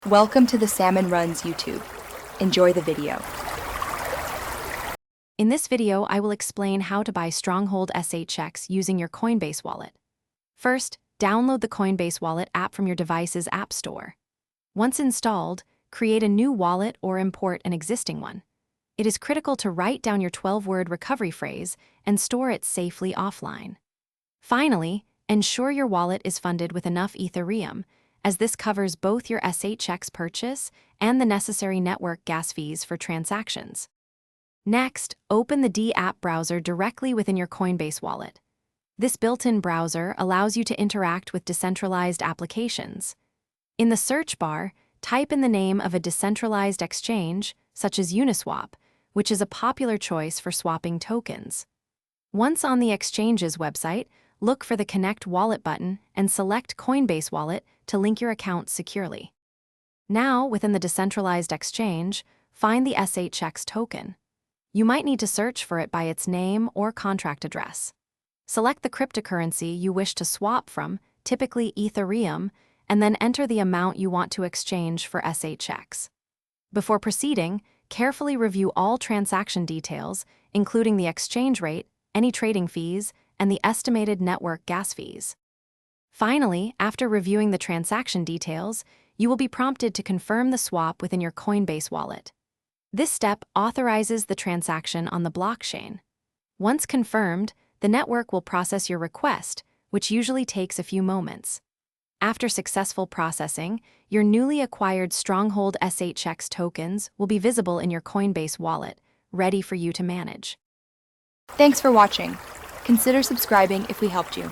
Welcome to the Salmon Runs YouTube. Enjoy the video. In this video, I will explain how to buy Stronghold SHX using your Coinbase wallet. First, download the Coinbase wallet app from your device's app store. Once installed, create a new wallet or import an existing one. It is critical to write down your 12-word recovery phrase and store it safely offline. Finally, ensure your wallet is funded with enough Ethereum, as this covers both your SHX purchase and the necessary network gas fees for transactions. Next, open the D-app browser directly within your Coinbase wallet. This built-in browser allows you to interact with decentralized applications. In the search bar, type in the name of a decentralized exchange, such as Uniswap, which is a popular choice for swapping tokens. Once on the exchange's website, look for the Connect Wallet button and select Coinbase Wallet to link your account securely. Now, within the decentralized exchange, find the SHX token. You might need to search for it by its name or contract address. Select the cryptocurrency you wish to swap from, typically Ethereum, and then enter the amount you want to exchange for SHX. Before proceeding, carefully review all transaction details, including the exchange rate, any trading fees, and the estimated network gas fees. Finally, after reviewing the transaction details, you will be prompted to confirm the swap within your Coinbase wallet. This step authorizes the transaction on the blockchain. Once confirmed, the network will process your request, which usually takes a few moments. After successful processing, your newly acquired Stronghold SHX tokens will be visible in your Coinbase wallet, ready for you to manage. Thanks for watching. Consider subscribing if we helped you.